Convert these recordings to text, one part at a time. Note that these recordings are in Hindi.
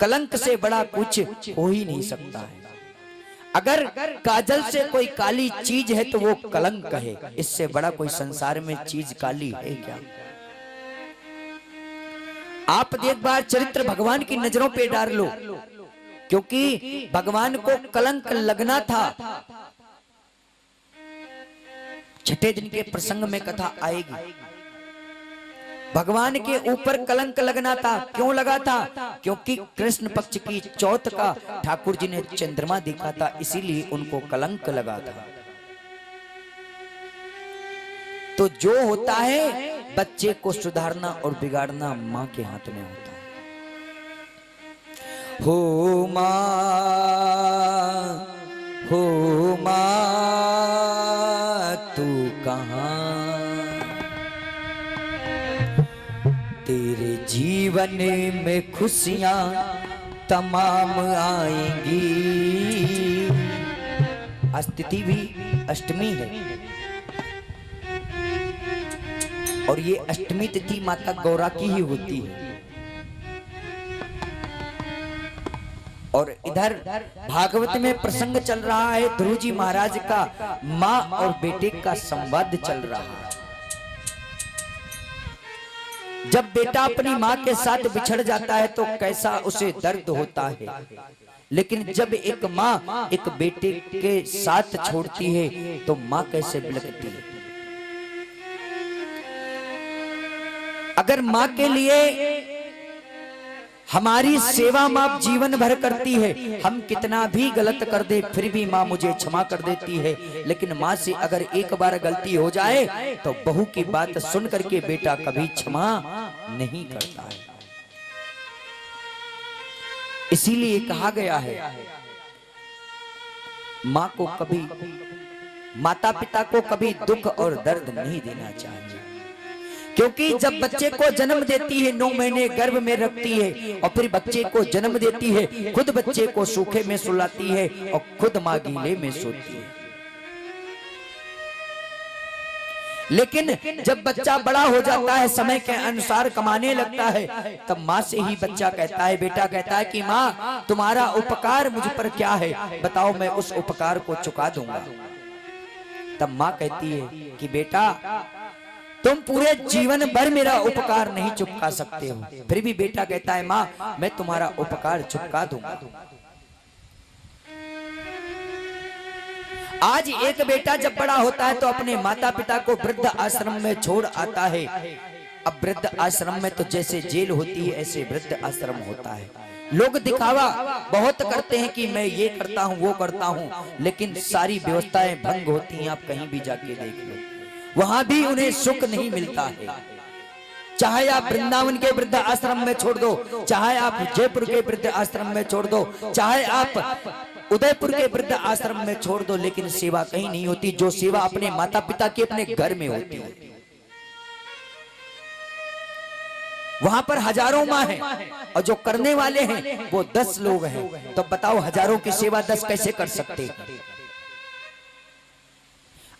कलंक से बड़ा कुछ हो ही नहीं सकता है। अगर काजल से कोई काली चीज है तो वो कलंक है। इससे बड़ा कोई संसार में चीज काली है क्या? आप एक बार चरित्र भगवान की नजरों पे डाल लो, क्योंकि भगवान को कलंक लगना था। छठे दिन के प्रसंग में कथा आएगी। भगवान के ऊपर कलंक लगना था। क्यों लगा था? क्योंकि कृष्ण पक्ष की चौथ का ठाकुर जी ने चंद्रमा देखा था, इसीलिए उनको कलंक लगा था। तो जो होता है बच्चे को सुधारना और बिगाड़ना मां के हाथ में होता है। हो मां तू कहां, तेरे जीवन में खुशियां तमाम आएंगी। आज तिथि भी अष्टमी है और ये अष्टमी तिथि माता गौरा की ही होती है। और इधर भागवत में प्रसंग चल रहा है, ध्रुव जी महाराज का माँ और बेटे का संवाद चल रहा है। जब बेटा अपनी माँ के साथ बिछड़ जाता है तो कैसा उसे दर्द होता है, लेकिन जब एक माँ एक बेटे के साथ छोड़ती है तो माँ कैसे बिलखती है। अगर माँ के लिए हमारी सेवा माँ जीवन भर करती है, हम कितना भी गलत कर दे फिर भी माँ मुझे क्षमा कर देती है। लेकिन माँ से अगर एक बार गलती हो जाए तो बहू की बात सुन करके बेटा कभी क्षमा नहीं करता है। इसीलिए कहा गया है माँ को कभी, माता पिता को कभी दुख और दर्द नहीं देना चाहिए। क्योंकि जब बच्चे को जन्म देती है 9 महीने गर्भ में रखती है और फिर बच्चे को जन्म देती है, खुद बच्चे को सूखे में सुलाती है और खुद माँ गीले में सोती है। लेकिन जब बच्चा बड़ा हो जाता है, समय के अनुसार कमाने लगता है, तब माँ से ही बच्चा कहता है, बेटा कहता है कि माँ तुम्हारा उपकार मुझ पर क्या है, बताओ मैं उस उपकार को चुका दूंगा। तब माँ कहती है कि बेटा तुम पूरे जीवन भर मेरा उपकार नहीं चुका सकते हो। फिर भी बेटा कहता है माँ मैं तुम्हारा उपकार चुका दूंगा। आज एक बेटा जब बड़ा होता है तो अपने माता पिता को वृद्ध आश्रम में छोड़ आता है। अब वृद्ध आश्रम में तो जैसे जेल होती है ऐसे वृद्ध आश्रम होता है। लोग दिखावा बहुत करते हैं कि मैं ये करता हूँ वो करता हूँ, लेकिन सारी व्यवस्थाएं भंग होती हैं। आप कहीं भी जाके देख लो, वहां भी उन्हें सुख नहीं मिलता है। चाहे आप वृंदावन के वृद्ध आश्रम में छोड़ दो, चाहे आप जयपुर के वृद्ध आश्रम में छोड़ दो, चाहे आप उदयपुर के वृद्ध आश्रम में छोड़ दो, लेकिन सेवा कहीं नहीं होती जो सेवा अपने माता पिता की अपने घर में होती है। वहां पर हजारों माँ हैं और जो करने वाले हैं वो 10 लोग हैं। तो बताओ हजारों की सेवा 10 कैसे कर सकते?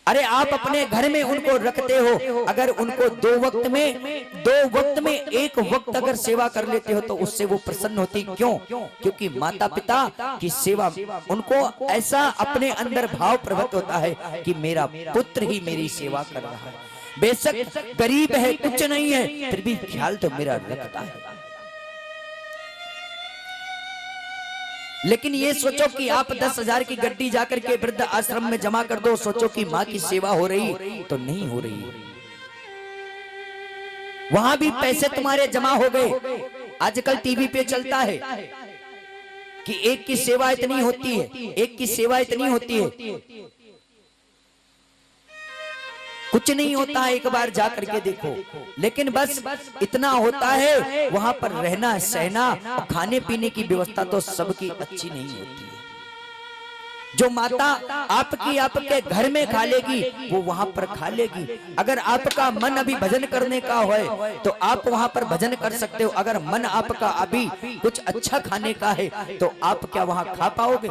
अरे आप अपने घर में उनको रखते हो, अगर उनको 2 वक्त में एक वक्त अगर सेवा कर लेते हो तो उससे वो प्रसन्न होती। क्यों? क्योंकि माता पिता की सेवा, उनको ऐसा अपने अंदर भाव प्रकट होता है कि मेरा पुत्र ही मेरी सेवा कर रहा है। बेशक गरीब है, कुछ नहीं है, फिर भी ख्याल तो मेरा रखता है। लेकिन ये सोचो कि आप 10,000 की गड्डी जाकर के वृद्ध आश्रम में जमा कर दो, सोचो कि माँ की सेवा हो रही, तो नहीं हो रही। वहां भी पैसे तुम्हारे जमा हो गए। आजकल टीवी पे चलता है कि एक की सेवा इतनी होती है, एक की सेवा इतनी होती है। कुछ नहीं होता है, एक बार जा करके देखो। लेकिन बस इतना होता है, वहां पर रहना सहना और खाने पीने की व्यवस्था तो सबकी अच्छी नहीं होती है। जो माता आपके घर में खा लेगी वो वहां पर खा लेगी। अगर आपका मन अभी भजन करने का हो तो आप वहां पर भजन कर सकते हो। अगर मन आपका अभी कुछ अच्छा खाने का है तो आप क्या वहां खा पाओगे?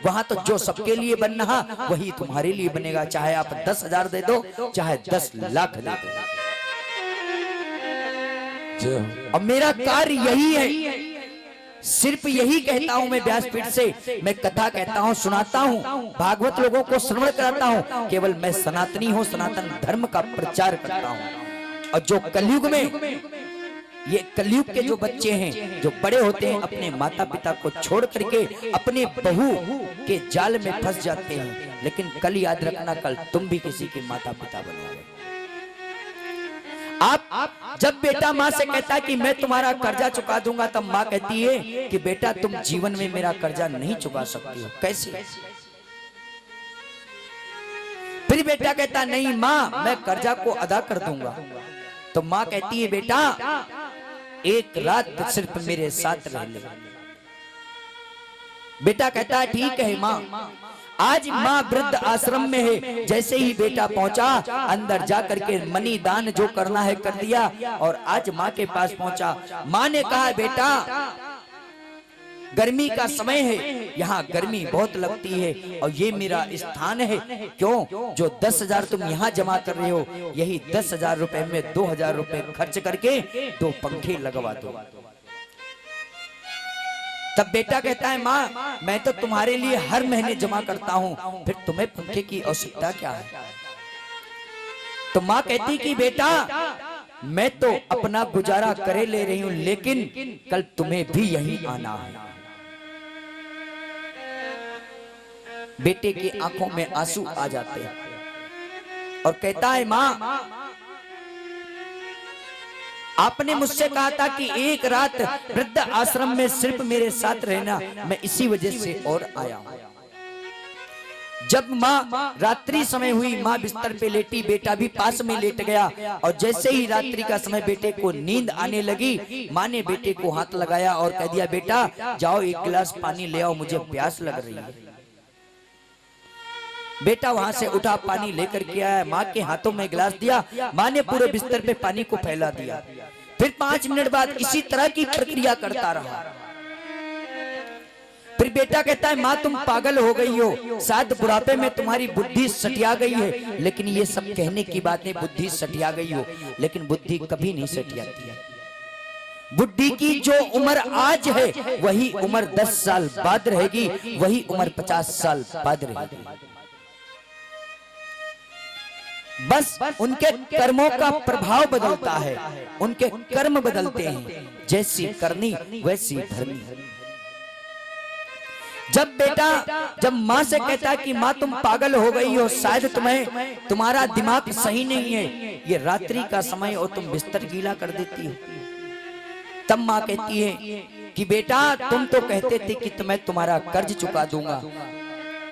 वहां तो जो सबके लिए बनना है वही तुम्हारे लिए बनेगा, चाहे आप 10,000 दे दो चाहे 10 लाख दे दो। और मेरा कार्य यही है सिर्फ यही कहता हूं मैं व्यासपीठ से, मैं कथा कहता हूं, सुनाता हूं, भागवत लोगों को श्रवण कराता हूं, केवल मैं सनातनी हूं, सनातन धर्म का प्रचार करता हूं। और जो कलयुग में, ये कलयुग के जो बच्चे हैं जो बड़े होते हैं अपने माता पिता को छोड़ करके अपने बहू के जाल में फंस जाते हैं, लेकिन कल याद रखना, कल तुम भी किसी के माता पिता बनोगे। आप जब बेटा माँ से कहता है कि मैं तुम्हारा कर्जा चुका दूंगा, तब माँ कहती है कि बेटा तुम जीवन में मेरा कर्जा नहीं चुका सकती हो। कैसे? फिर बेटा कहता नहीं माँ मैं कर्जा को अदा कर दूंगा, तो माँ कहती है बेटा एक रात सिर्फ मेरे साथ रह ले। बेटा कहता है ठीक है माँ। आज माँ वृद्ध आश्रम में है, जैसे ही बेटा पहुंचा अंदर जा करके मनी दान जो करना है कर दिया, और आज माँ के पास पहुंचा। माँ ने कहा बेटा गर्मी का समय है, यहाँ गर्मी बहुत लगती है, और ये मेरा स्थान है, क्यों जो 10,000 तुम यहाँ जमा कर रहे हो, यही 10,000 रुपए में 2,000 रुपए खर्च करके 2 पंखे लगवा दो। तब बेटा कहता है माँ मैं तो तुम्हारे लिए हर महीने जमा करता हूँ, फिर तुम्हें पंखे की आवश्यकता क्या है? तो माँ कहती कि बेटा मैं तो अपना गुजारा करे ले रही हूँ, लेकिन कल तुम्हें भी यहीं आना है। बेटे की आंखों में आंसू आ जाते हैं और कहता है माँ आपने मुझसे कहा था कि एक रात वृद्ध आश्रम में सिर्फ मेरे साथ रहना, मैं इसी वजह से और आया हूं। जब माँ रात्रि समय हुई, माँ बिस्तर पे लेटी, बेटा भी पास में लेट गया, और जैसे ही रात्रि का समय बेटे को नींद आने लगी, माँ ने बेटे को हाथ लगाया और कह दिया बेटा जाओ एक गिलास पानी ले आओ, मुझे प्यास लग रही है। बेटा वहां से उठा, पानी लेकर के आया, माँ के हाथों में गिलास दिया, माँ ने पूरे बिस्तर पे पानी को फैला दिया। फिर 5 मिनट बाद इसी तरह की प्रक्रिया करता रहा। फिर बेटा कहता है माँ तुम पागल हो गई हो, शायद बुढ़ापे में तुम्हारी बुद्धि सटिया गई है। लेकिन ये सब कहने की बातें, बुद्धि सटिया गई हो, लेकिन बुद्धि कभी नहीं सटियाती है। बुद्धि की जो उम्र आज है वही उम्र 10 साल बाद रहेगी, वही उम्र 50 साल बाद रहेगी। बस उनके कर्मों का प्रभाव बदलता है, उनके कर्म बदलते हैं, जैसी करनी वैसी भरनी। जब माँ से कहता है कि माँ तुम पागल हो गई हो, शायद तुम्हारा दिमाग सही नहीं है, ये रात्रि का समय और तुम बिस्तर गीला कर देती हो। तब माँ कहती है कि बेटा तुम तो कहते थे कि मैं तुम्हारा कर्ज चुका दूंगा।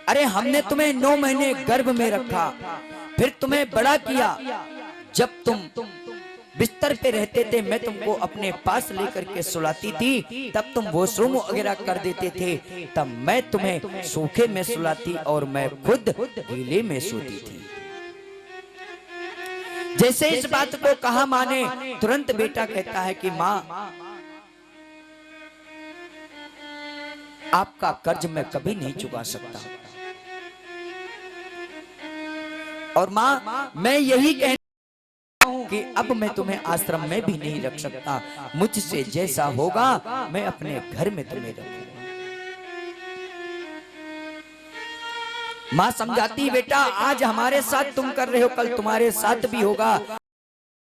अरे हमने तुम्हें 9 महीने गर्भ में रखा, फिर तुम्हें बड़ा किया, जब तुम बिस्तर पे रहते थे मैं तुमको अपने पास लेकर के सुलाती थी, तब तुम वॉशरूम वगैरह कर देते थे, तब मैं तुम्हें सूखे में सुलाती और मैं खुद गीले में सोती थी। जैसे इस बात को कहा माँ ने, तुरंत बेटा कहता है कि माँ आपका कर्ज मैं कभी नहीं चुका सकता, और माँ मैं यही कहता हूं कि अब मैं तुम्हें आश्रम में भी नहीं रख सकता, मुझसे जैसा होगा मैं अपने घर में तुम्हें रखूंगा। माँ समझाती बेटा आज हमारे साथ तुम कर रहे हो, कल तुम्हारे साथ भी होगा।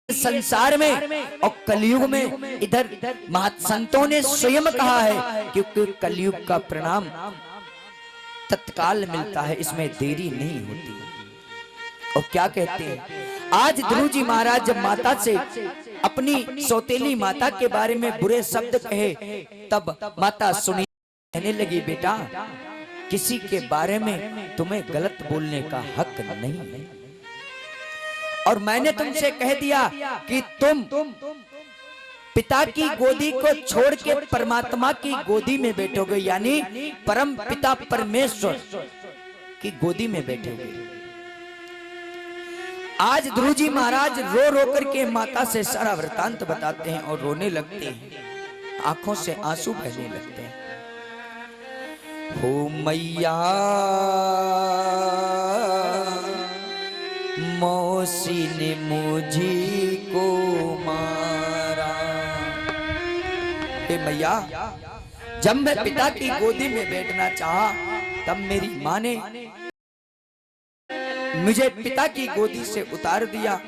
संसार में और कलयुग में इधर महासंतों ने स्वयं कहा है, क्योंकि कलयुग का परिणाम तत्काल मिलता है, इसमें देरी नहीं होती। और क्या कहते हैं, आज ध्रुव जी महाराज जब माता से अपनी सौतेली माता के बारे में बुरे शब्द कहे, तब माता सुनी, कहने लगी बेटा किसी के बारे में तुम्हें गलत बोलने का हक नहीं है, और मैंने तुमसे कह दिया कि तुम पिता की गोदी को छोड़ के परमात्मा की गोदी में बैठोगे, यानी परम पिता परमेश्वर की गोदी में बैठोगे। आज ध्रुव जी महाराज रो रो करके माता से सारा वृतांत बताते हैं और रोने लगते हैं, आंखों से आंसू बहने लगते हैं। हो मैया मौसी ने मुझी को मारा, हे मैया जब मैं पिता की गोदी में बैठना चाहा, तब मेरी माँ ने मुझे पिता की गोदी से उतार दिया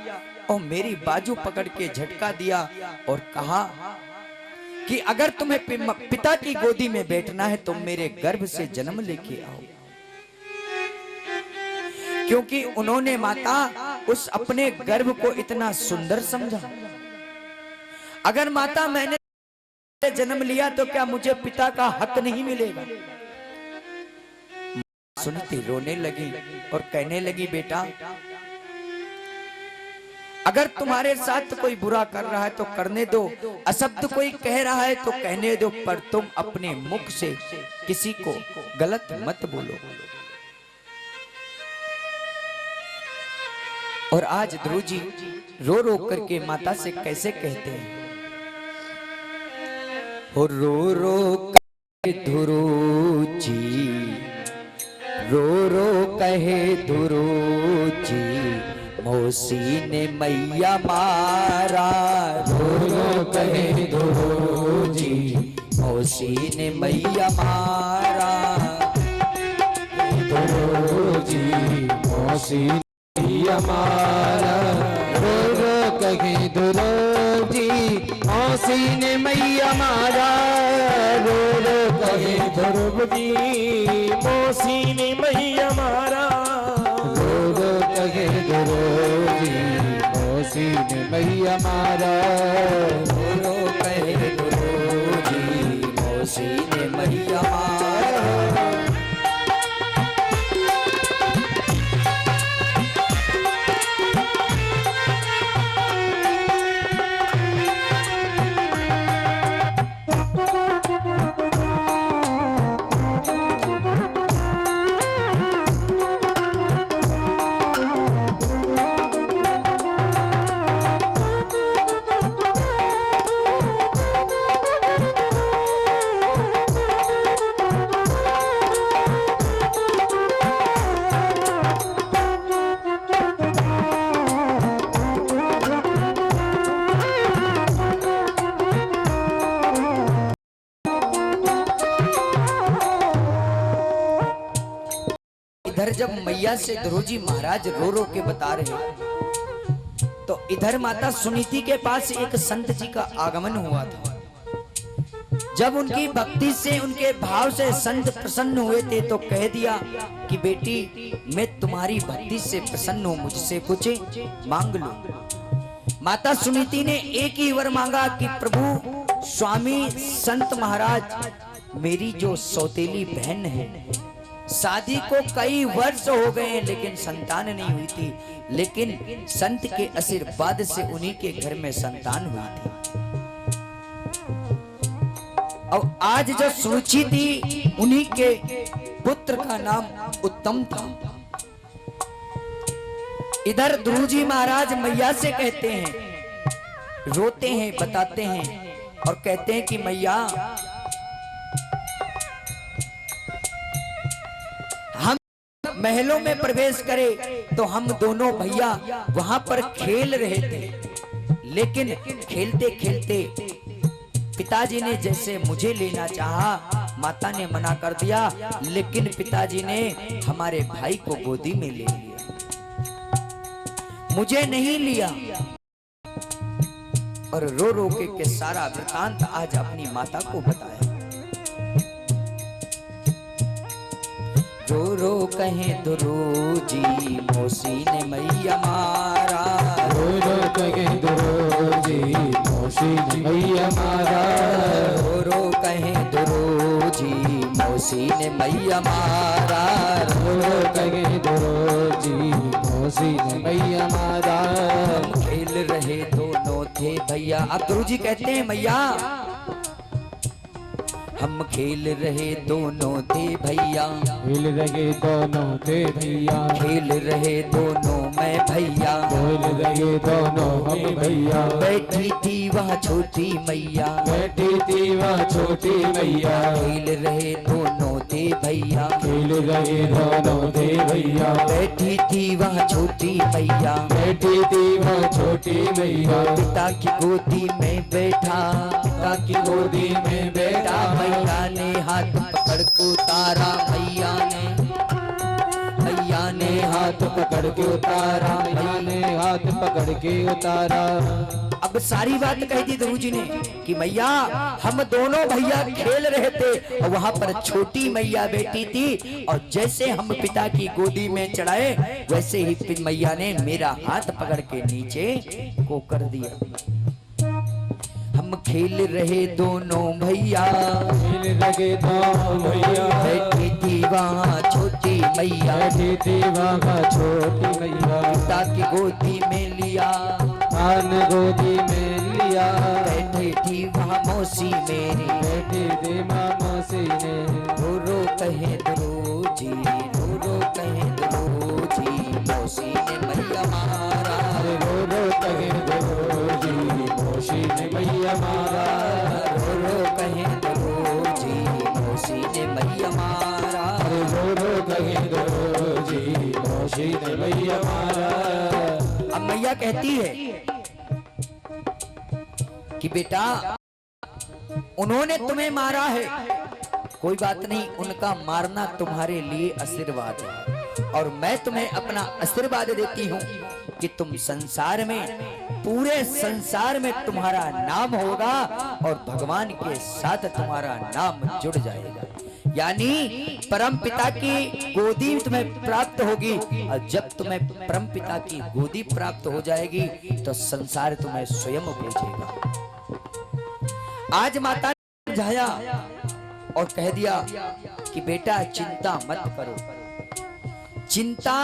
और मेरी बाजू पकड़ के झटका दिया और कहा कि अगर तुम्हें पिता की गोदी में बैठना है तो मेरे गर्भ से जन्म लेके आओ। क्योंकि उन्होंने माता उस अपने गर्भ को इतना सुंदर समझा। अगर माता मैंने जन्म लिया तो क्या मुझे पिता का हक नहीं मिलेगा? सुनती रोने लगी और कहने लगी, बेटा अगर तुम्हारे साथ कोई बुरा कर रहा है तो करने दो, अशब्द कोई कह रहा है तो कहने दो, पर तुम अपने मुख से किसी को गलत मत बोलो। और आज ध्रुव जी रो रो करके माता से कैसे कहते हैं, हो रो रो कहे ध्रुव जी, रो रो कहे ध्रुव जी, मौसी ने मैया मारा। रो रो कहे ध्रुव जी, मौसी ने मैया मारा। ध्रुव जी मौसी मैया मारा। रो रो कहे ध्रुव जी, मौसी ने मैया मारा। रो रो कहे ध्रुव जी, मौसी ने मैया मारा। रो रो कहे ध्रुव जी, मौसी ने मैया मारा। रो रो कहे ध्रुव जी, मौसी ने मैया मारा। इधर जब मैया से ध्रुव जी महाराज रो रो के बता रहे तो इधर माता सुनीति के पास एक संत जी का आगमन हुआ था। जब उनकी भक्ति से, उनके भाव से संत प्रसन्न हुए थे तो कह दिया कि बेटी मैं तुम्हारी भक्ति से प्रसन्न हूं, मुझसे कुछ मांग लो। माता सुनीति ने एक ही वर मांगा कि प्रभु स्वामी संत महाराज, मेरी जो सौतेली बहन है, शादी को कई वर्ष हो गए हैं लेकिन संतान नहीं हुई थी, लेकिन संत के आशीर्वाद से उन्हीं के घर में संतान हुई थी। और आज जो सूची थी उन्हीं के पुत्र का नाम उत्तम था। इधर ध्रुव जी महाराज मैया से कहते हैं, रोते हैं, बताते हैं और कहते हैं कि मैया हम महलों में प्रवेश करे तो हम दोनों भैया वहां पर खेल रहे थे, लेकिन खेलते खेलते पिताजी ने जैसे मुझे लेना चाहा, माता ने मना कर दिया, लेकिन पिताजी ने हमारे भाई को गोदी में ले लिया, मुझे नहीं लिया। और रो रो के सारा वृतांत आज अपनी माता को बताया। रो रो कहे ध्रुव जी, मौसी ने मैया मारा। रो रो कहे ध्रुव जी, मौसी ने मैया मारा। रो रो कहे ध्रुव जी, मौसी ने मैया मारा। रो रो कहे ध्रुव जी, मौसी ने मैया मारा। हम खेल रहे दोनों थे भैया। अब ध्रुव जी कहते हैं मैया हम खेल रहे दोनों थे भैया, खेल रहे दोनों थे भैया, खेल रहे दोनों मैं भैया, खेल रहे दोनों हम भैया। बैठी थी वह छोटी मैया, बैठी थी वह छोटी मैया, खेल रहे दोनों थे थे भैया, खेल रहे दोनों थे भैया। बैठी थी वह छोटी मैया, बैठी थी वह छोटी मैया। पिता की गोदी में बैठा, पिता की गोदी में बैठा। मैया ने हाथ पकड़ को उतारा, मैया ने हाथ पकड़ के उतारा, मैया ने हाथ पकड़ के उतारा। अब सारी बात कह दी ध्रुव जी ने कि मैया हम दोनों भैया खेल रहे थे और वहां पर छोटी मैया बैठी थी, और जैसे हम पिता की गोदी में चढ़ाए वैसे ही मैया ने मेरा हाथ पकड़ के नीचे को कर दिया। हम खेल रहे दोनों भैया, खेल लगे दोनों भैया। बैठी थी वहाँ छोटी मैया, बैठी थी वहाँ छोटी मैया। पिता की गोदी में लिया, कान गोदी में लिया। बैठी थी वहाँ मौसी मेरी, बैठी थी माँ मौसी ने। रो रो कहे ध्रुव जी, रो रो कहे ध्रुव जी, मौसी ने मैया मारा। रो रो कहे ध्रुव जी, मौसी ने मैया मारा। रो रो कहे ध्रुव जी, मौसी ने मैया मारा। रो रो कहे ध्रुव जी, मौसी ने मैया मारा। अब मैया कहती है कि बेटा उन्होंने तुम्हें मारा है, कोई बात नहीं, उनका मारना तुम्हारे लिए आशीर्वाद है, और मैं तुम्हें अपना आशीर्वाद देती हूँ कि तुम संसार में, पूरे संसार में तुम्हारा नाम होगा और भगवान के साथ तुम्हारा नाम जुड़ जाएगा। यानी परम पिता की गोदी तुम्हें प्राप्त होगी, और जब तुम्हें परम पिता की गोदी प्राप्त हो जाएगी तो संसार तुम्हें स्वयं पूजेगा। आज माता ने समझाया और कह दिया कि बेटा चिंता मत करो, चिंता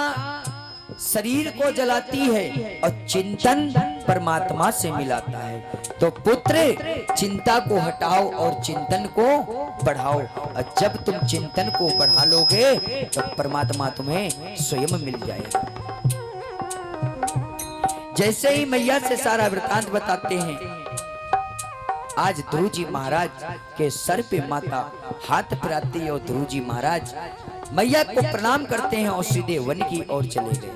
शरीर को जलाती है और चिंतन परमात्मा से मिलाता है। तो पुत्र चिंता को हटाओ और चिंतन को बढ़ाओ, और जब तुम चिंतन को बढ़ा लोगे तो परमात्मा तुम्हें स्वयं मिल जाएगा। जैसे ही मैया से सारा वृतांत बताते हैं, आज ध्रुव जी महाराज के सर पे माता हाथ फिराती है और ध्रुव जी महाराज मैया को प्रणाम करते हैं और सीधे वन की ओर चले गए।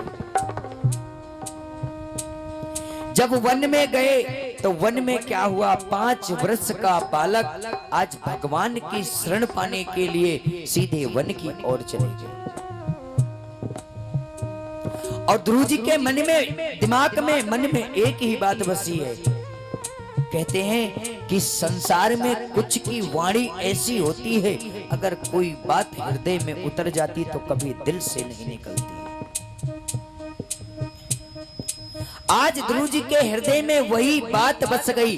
जब वन में गए तो वन में क्या हुआ, 5 वर्ष का बालक आज भगवान की शरण पाने के लिए सीधे वन की ओर चले गए। और ध्रुव जी के मन में, दिमाग में, मन में एक ही बात बसी है। कहते हैं कि संसार में कुछ की वाणी ऐसी होती है, अगर कोई बात हृदय में उतर जाती तो कभी दिल से नहीं निकलती। आज ध्रुव जी के हृदय में वही बात बस गई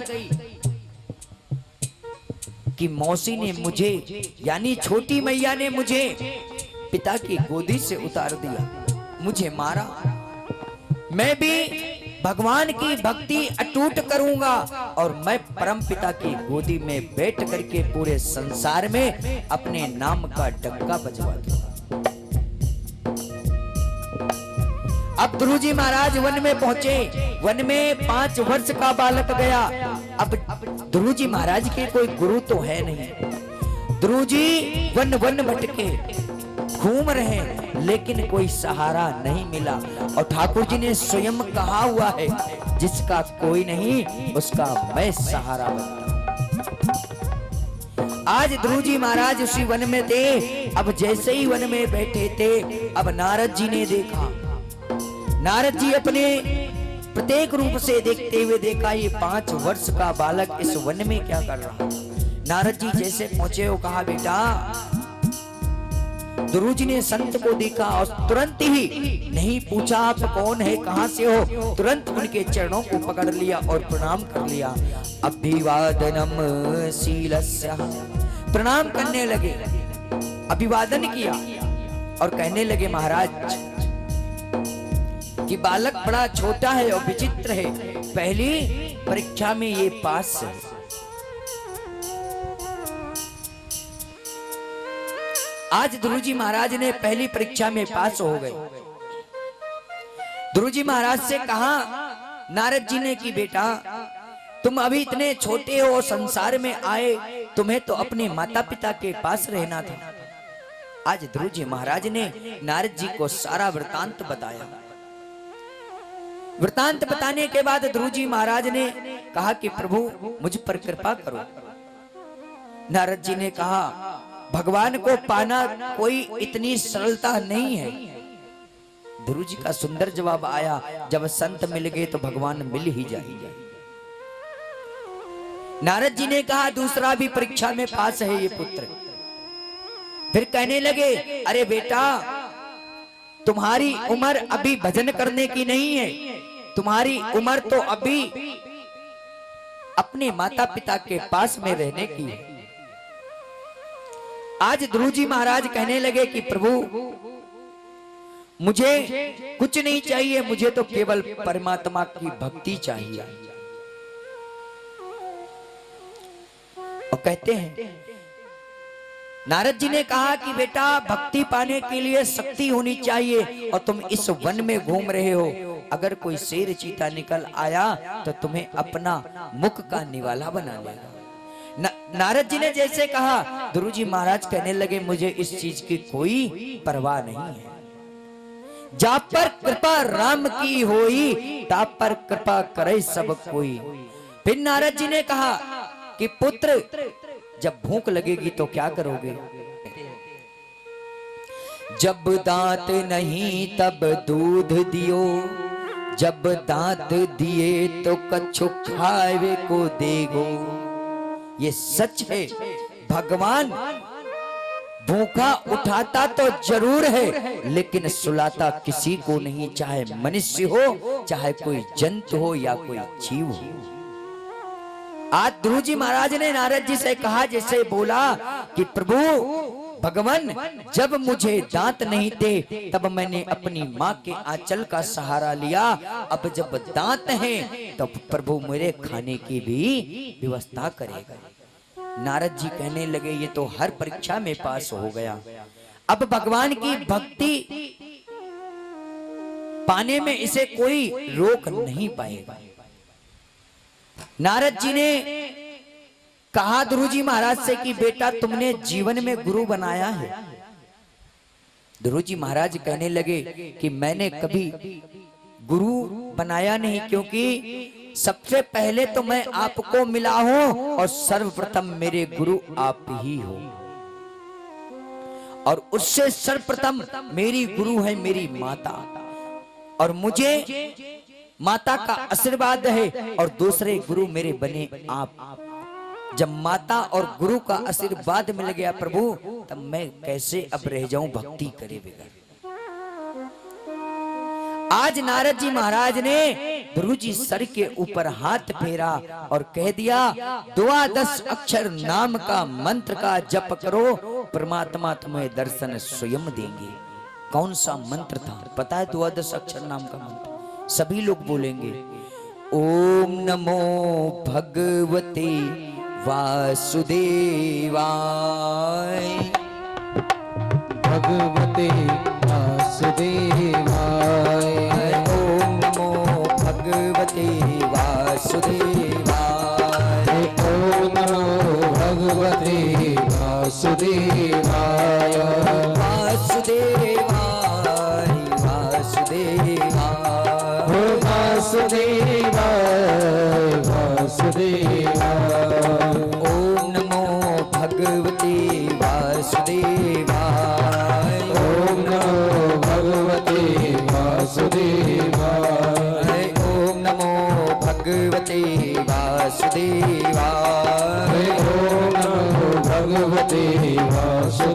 कि मौसी ने मुझे, यानी छोटी मैया ने मुझे पिता की गोदी से उतार दिया, मुझे मारा। मैं भी भगवान की भक्ति अटूट करूंगा और मैं परम पिता की गोदी में बैठ करके पूरे संसार में अपने नाम का डंका बजवा दूंगा। अब ध्रुव जी महाराज वन में पहुंचे। वन में 5 वर्ष का बालक गया। अब ध्रुव जी महाराज के कोई गुरु तो है नहीं। ध्रुव जी वन वन भटके घूम रहे, लेकिन कोई सहारा नहीं मिला। और ठाकुर जी ने स्वयं कहा हुआ है, जिसका कोई नहीं उसका मैं सहारा बनता। आज ध्रुव जी महाराज उसी वन में थे। अब जैसे ही वन में बैठे थे, अब नारद जी ने देखा। नारद जी अपने प्रत्येक रूप से देखते हुए देखा, ये 5 वर्ष का बालक इस वन में क्या कर रहा। नारद जी जैसे पहुंचे हो, कहा बेटा। ध्रुव जी ने संत को देखा और तुरंत ही नहीं पूछा आप कौन है, कहां से हो, तुरंत उनके चरणों को पकड़ लिया और प्रणाम कर लिया। अभिवादनम शीलस्य, प्रणाम करने लगे, अभिवादन किया और कहने लगे महाराज कि बालक बड़ा छोटा है और विचित्र है, पहली परीक्षा में ये पास है। आज ध्रुव जी महाराज ने पहली परीक्षा में पास हो गए। ध्रुव जी महाराज से कहा नारद जी ने कि बेटा तुम अभी इतने छोटे हो, संसार में आए, तुम्हें तो अपने माता पिता के पास रहना था, आज ध्रुव जी महाराज ने नारद जी को सारा वृतांत बताया। वृतांत बताने के बाद ध्रुव जी महाराज ने कहा कि प्रभु मुझ पर कृपा करो। नारद जी ने कहा भगवान को पाना कोई इतनी सरलता नहीं है। ध्रुव जी का सुंदर जवाब आया, जब संत मिल गए तो भगवान मिल ही जाएंगे। नारद जी ने कहा दूसरा भी परीक्षा में पास है ये पुत्र। फिर कहने लगे अरे बेटा तुम्हारी उम्र अभी भजन करने की नहीं है, तुम्हारी उम्र तो अभी अपने माता पिता के पास में रहने की है। आज ध्रुव जी महाराज कहने लगे कि प्रभु मुझे कुछ नहीं चाहिए, मुझे तो केवल परमात्मा की भक्ति चाहिए। और कहते हैं नारद जी ने कहा कि बेटा भक्ति पाने के लिए शक्ति होनी चाहिए और तुम इस वन में घूम रहे हो, अगर कोई शेर चीता निकल आया तो तुम्हें अपना मुख का निवाला बना लेगा। नारद जी ने जैसे कहा ध्रुव जी महाराज कहने लगे मुझे इस चीज की कोई परवाह नहीं है। जा पर कृपा राम की होई, ता पर कृपा करे सब कोई। फिर नारद जी ने कहा कि पुत्र जब भूख लगेगी तो क्या करोगे? जब दांत नहीं तब दूध दियो, जब दांत दिए तो कछु खावे को देगो। ये सच है, भगवान भूखा उठाता तो जरूर है लेकिन सुलाता किसी को नहीं, चाहे मनुष्य हो चाहे कोई जंतु हो या कोई जीव हो। आज ध्रुव जी महाराज ने नारद जी से कहा, जैसे बोला कि प्रभु भगवान जब मुझे दांत नहीं थे तब मैंने अपनी माँ के आंचल का सहारा लिया, अब जब दांत हैं तब प्रभु मेरे खाने की भी व्यवस्था करेगा। नारद जी कहने लगे ये तो हर परीक्षा में पास हो गया, अब भगवान की भक्ति पाने में इसे कोई रोक नहीं पाएगा। नारद जी ने कहा ध्रुव जी महाराज से कि बेटा तुमने जीवन में गुरु बनाया है। ध्रुव जी महाराज कहने लगे कि मैंने कभी गुरु बनाया नहीं, क्योंकि सबसे पहले तो मैं आपको मिला हूं और सर्वप्रथम मेरे गुरु आप ही हो, और उससे सर्वप्रथम मेरी गुरु है मेरी माता, और मुझे माता का आशीर्वाद है और दूसरे गुरु मेरे बने आप। जब माता और गुरु का आशीर्वाद मिल गया प्रभु, तब मैं कैसे अब रह जाऊं भक्ति करे बगैर। आज नारद जी महाराज ने ध्रुव जी सर के ऊपर हाथ फेरा और कह दिया 12 अक्षर नाम का मंत्र का जप करो, परमात्मा तुम्हें दर्शन स्वयं देंगे। कौन सा मंत्र था पता है? 12 अक्षर नाम का मंत्र सभी लोग बोलेंगे, ओम नमो भगवते वासुदेवाय, भगवते वासुदेवाय, ओम नमो भगवते वासुदेवाय, ओम नमो भगवते वासुदेवाय, वासुदेवाय वासुदेवाय, वासुदेवाय, ओम नमो भगवते वासुदेवाय, ओम नमो भगवते वासुदेवाय, ओम नमो भगवते वासुदेवाय, ओम नमो भगवते वासुदेवाय।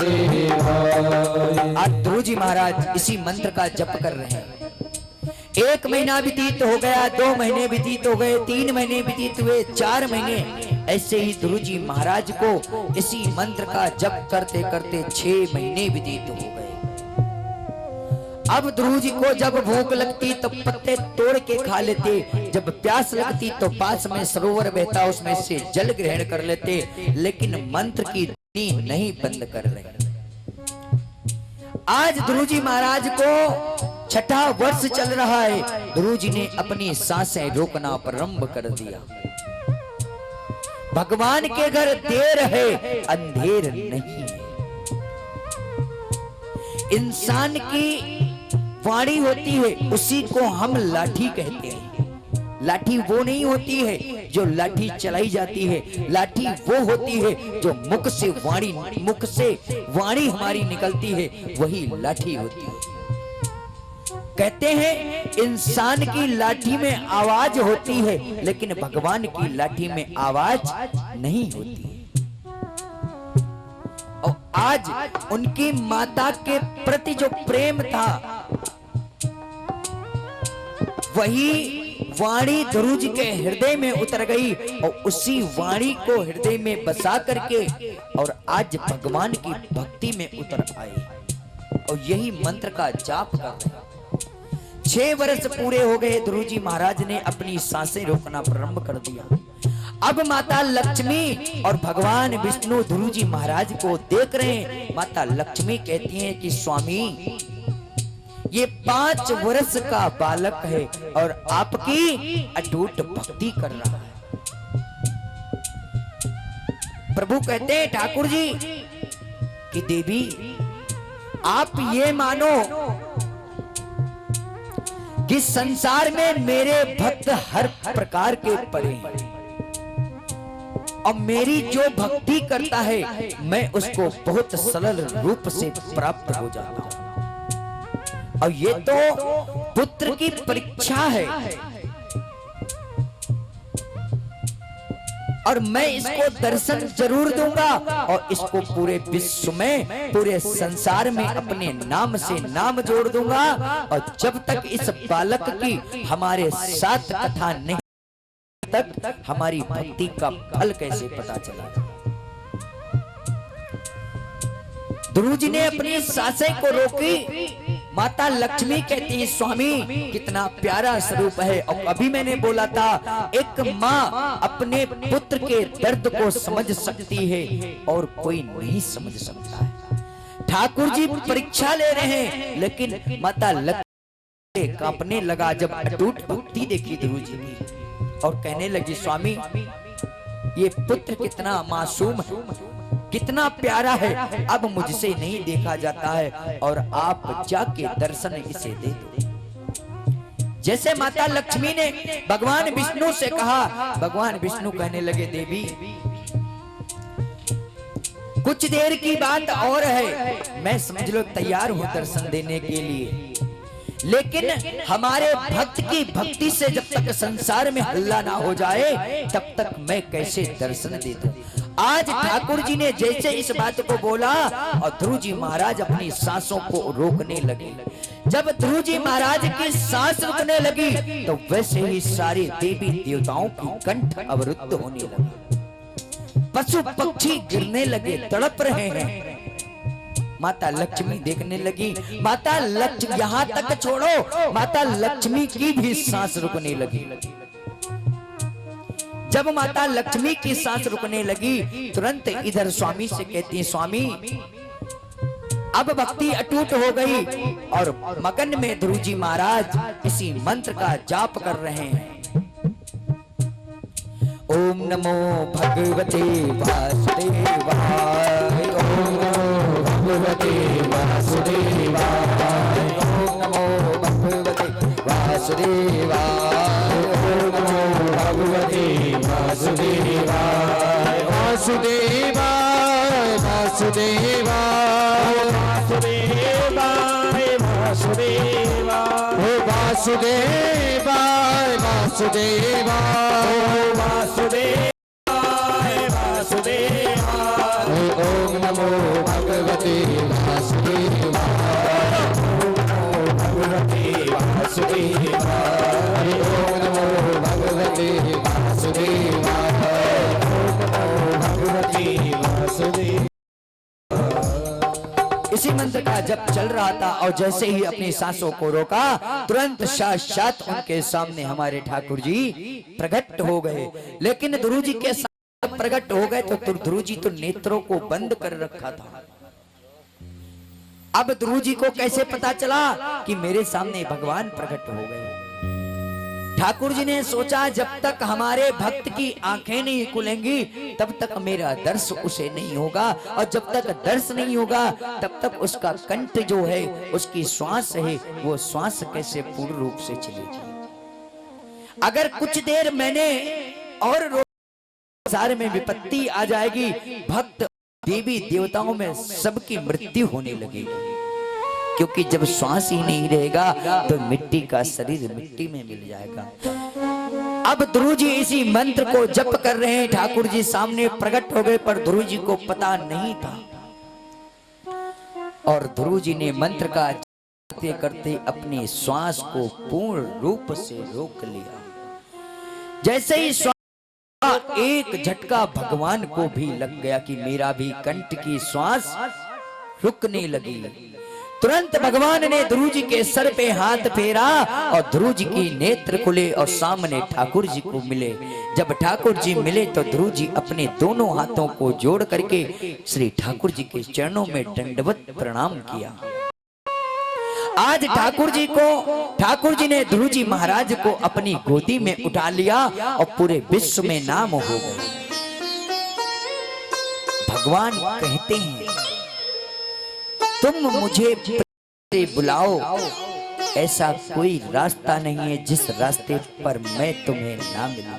आज ध्रुव जी महाराज इसी मंत्र का जप कर रहे हैं। 1 महीना व्यतीत हो गया, 2 महीने व्यतीत हो गए, 3 महीने व्यतीत हुए, 4 महीने, ऐसे ही ध्रुव जी महाराज को इसी मंत्र का जप करते करते 6 महीने व्यतीत हो गए। अब ध्रुव जी को जब भूख लगती तो पत्ते तोड़ के खा लेते, जब प्यास लगती तो पास में सरोवर बहता उसमें से जल ग्रहण कर लेते, लेकिन मंत्र की ध्वनि नहीं बंद कर रहे। आज ध्रुव जी महाराज को 6ठा वर्ष चल रहा है। ध्रुव जी ने अपनी सांसें रोकना प्रारंभ कर दिया। भगवान के घर देर है अंधेर नहीं है। इंसान की वाणी होती है उसी को हम लाठी कहते हैं। लाठी वो नहीं होती है जो लाठी चलाई जाती है, लाठी वो होती है जो मुख से वाणी हमारी निकलती है, वही लाठी होती है। कहते हैं इंसान की लाठी में आवाज होती है, लेकिन भगवान की लाठी में आवाज नहीं होती है। और आज उनकी माता के प्रति जो प्रेम था, वही वाणी ध्रुव जी के हृदय में उतर गई और उसी वाणी को हृदय में बसा करके और आज भगवान की भक्ति में उतर आए और यही मंत्र का जाप कर रहे। 6 वर्ष पूरे हो गए, ध्रुव जी महाराज ने अपनी सांसें रोकना प्रारंभ कर दिया। अब माता लक्ष्मी और भगवान विष्णु ध्रुव जी महाराज को देख रहे हैं। माता लक्ष्मी कहती हैं कि स्वामी, ये 5 वर्ष का बालक है और आपकी अटूट भक्ति कर रहा है। प्रभु कहते हैं ठाकुर जी कि देवी, आप ये मानो कि संसार में मेरे भक्त हर प्रकार के पड़े हैं और मेरी जो भक्ति करता है मैं उसको बहुत सरल रूप से प्राप्त हो जाता हूं। और ये तो पुत्र की परीक्षा है और मैं इसको दर्शन जरूर दूंगा और इसको पूरे विश्व में, पूरे संसार में अपने नाम से नाम जोड़ दूंगा। और जब तक इस बालक की हमारे साथ कथा नहीं, तक हमारी भक्ति का फल कैसे पता चला। ध्रुव जी ने अपनी सांसें को रोकी। माता लक्ष्मी कहती है स्वामी, कितना प्यारा स्वरूप है। और अभी मैंने बोला था, एक माँ अपने पुत्र के दर्द को समझ सकती है और कोई नहीं समझ सकता है। ठाकुर जी परीक्षा ले रहे हैं, लेकिन माता लक्ष्मी कांपने लगा जब अटूट भक्ति देखी ध्रुव जी की और कहने लगी, स्वामी, ये पुत्र कितना मासूम है, कितना प्यारा है, अब मुझसे नहीं देखा जाता है और आप जाके दर्शन इसे दे दो। जैसे माता लक्ष्मी ने भगवान विष्णु से कहा, भगवान विष्णु कहने लगे, देवी, कुछ देर की बात और है, मैं समझ लो तैयार हूं दर्शन देने के लिए, लेकिन हमारे भक्त की भक्ति से जब तक संसार में हल्ला ना हो जाए तब तक मैं कैसे दर्शन दे दूं। आज ठाकुर जी ने जैसे इस बात को बोला और ध्रुव जी महाराज अपनी सांसों को रोकने लगे। जब ध्रुव जी महाराज की सांस रुकने लगी तो वैसे ही सारे देवी देवताओं की कंठ अवरुद्ध होने लगे, पशु पक्षी गिरने लगे, तड़प रहे हैं। माता लक्ष्मी देखने लगी, माता लक्ष्मी, यहां तक छोड़ो, माता लक्ष्मी की भी सांस रुकने लगी। जब माता लक्ष्मी की सांस रुकने लगी, तुरंत इधर स्वामी से कहती है, स्वामी, अब भक्ति अटूट हो गई और मगन में ध्रुव जी महाराज इसी मंत्र का जाप कर रहे हैं। ओम नमो भगवते वासुदेवाय, ओम नमो भगवते वासुदेवाय, ओम नमो भगवते वासुदेवाय, ओम नमो भगवते वासुदेवाय, वासुदेवाय वासुदेवाय, वासुदेवाय वासुदेवाय, वासुदेवाय वासुदेवाय, वासुदेवाय वासुदेवाय, ओम नमो भगवते वासुदेवाय, ओम नमो भगवते वासुदेवाय, ओम नमो भगवते वासुदेवाय, ओम नमो भगवते वासुदेवाय। इसी मंत्र का जप चल रहा था और जैसे ही अपनी सांसों को रोका, तुरंत साक्षात उनके सामने हमारे ठाकुर जी प्रकट हो गए। लेकिन ध्रुव जी के सामने प्रकट हो गए तो ध्रुव जी तो नेत्रों को बंद कर रखा था। अब ध्रुव जी को कैसे पता चला कि मेरे सामने भगवान प्रकट हो गए। ठाकुर जी ने सोचा जब तक हमारे भक्त की आंखें नहीं खुलेंगी तब तक मेरा दर्श उसे नहीं होगा, और जब तक दर्श नहीं होगा तब तक उसका कंठ जो है, उसकी श्वास है, वो श्वास कैसे पूर्ण रूप से चलेगी। अगर कुछ देर मैंने और संसार में विपत्ति आ जाएगी, भक्त देवी देवताओं में सबकी मृत्यु होने लगेगी, क्योंकि जब श्वास ही नहीं रहेगा तो मिट्टी का शरीर मिट्टी में मिल जाएगा। अब ध्रुव जी इसी मंत्र को जप कर रहे हैं, ठाकुर जी सामने प्रकट हो गए, पर ध्रुव जी को पता नहीं था। और ध्रुव जी ने मंत्र का जप करते करते अपनी श्वास को पूर्ण रूप से रोक लिया। जैसे ही श्वास एक झटका भगवान को भी लग गया कि मेरा भी कंठ की श्वास रुकने लगी। तुरंत भगवान ने ध्रुव जी के सर पे हाथ फेरा और ध्रुव जी की नेत्र खुले और सामने ठाकुर जी को मिले। जब ठाकुर जी मिले तो ध्रुव जी अपने दोनों हाथों को जोड़ करके श्री ठाकुर जी के चरणों में दंडवत प्रणाम किया। आज ठाकुर जी ने ध्रुव जी महाराज को अपनी गोदी में उठा लिया और पूरे विश्व में नाम हो गए। भगवान कहते हैं तुम मुझे बुलाओ, ऐसा कोई रास्ता नहीं है जिस रास्ते पर मैं तुम्हें ना मिलूं।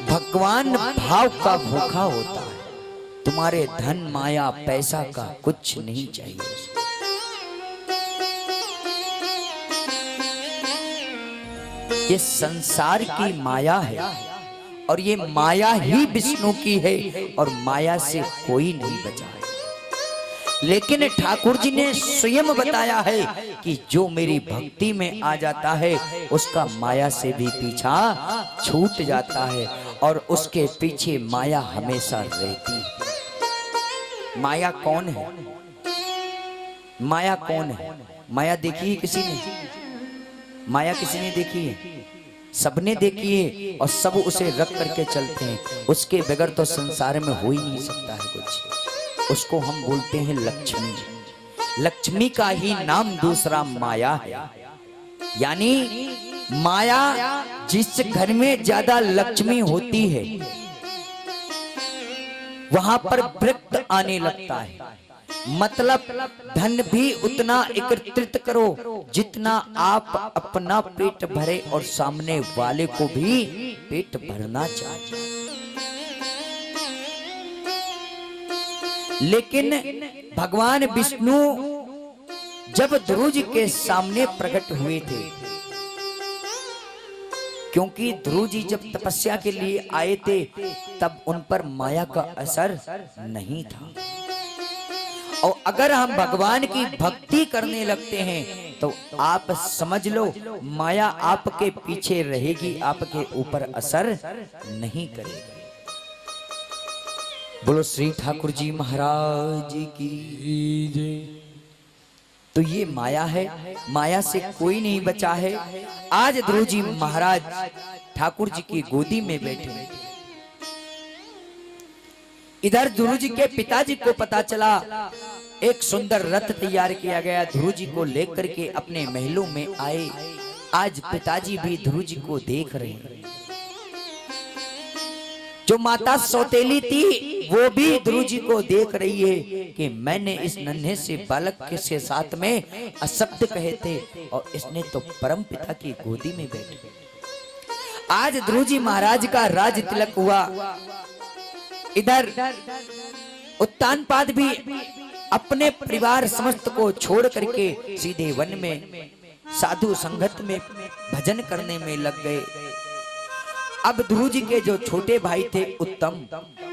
भगवान भाव का भूखा होता है, तुम्हारे धन माया पैसा का कुछ नहीं चाहिए। ये संसार की माया है और ये माया ही विष्णु की है और माया से कोई नहीं बचा है। लेकिन ठाकुर जी ने स्वयं बताया है कि जो मेरी भक्ति में आ जाता है उसका माया से भी पीछा छूट जाता है और उसके पीछे माया हमेशा रहती है। माया कौन है? माया कौन है? माया देखी है किसी ने? माया किसी ने देखी है? सबने देखी है और सब उसे रख करके चलते हैं। उसके बगैर तो संसार में हो ही नहीं सकता है कुछ। उसको हम बोलते हैं लक्ष्मी। लक्ष्मी का ही नाम दूसरा माया है। यानी माया जिस घर में ज्यादा लक्ष्मी होती है वहां पर वृक्ष आने लगता है। मतलब धन भी उतना एकत्रित करो जितना आप अपना पेट भरे और सामने वाले को भी पेट भरना चाहिए। लेकिन भगवान विष्णु जब ध्रुव जी के सामने प्रकट हुए थे, क्योंकि ध्रुव जी जब तपस्या के लिए आए थे तब उन पर माया का असर नहीं था। और अगर हम भगवान की भक्ति करने लगते हैं तो आप समझ लो माया आपके पीछे रहेगी, आपके ऊपर असर नहीं करेगी। बोलो श्री ठाकुर जी महाराज की जय। तो ये माया है, माया से कोई नहीं बचा है। आज ध्रुव जी महाराज ठाकुर जी की गोदी में बैठे। इधर ध्रुव जी के पिताजी को पता चला एक सुंदर रथ तैयार किया गया, ध्रुव जी को लेकर के अपने महलों में आए। आज पिताजी भी ध्रुव जी को देख रहे हैं। जो माता सौतेली थी वो भी ध्रुव जी को देख रही है कि मैंने इस नन्हे से बालक के साथ में अशब्द कहे थे और इसने तो परम पिता की गोदी में बैठे। आज ध्रुव जी महाराज का राज तिलक हुआ। इधर उत्तानपाद भी अपने परिवार समस्त को छोड़ करके सीधे वन में साधु संगत में भजन करने में लग गए। अब ध्रुव जी के जो छोटे भाई थे उत्तम,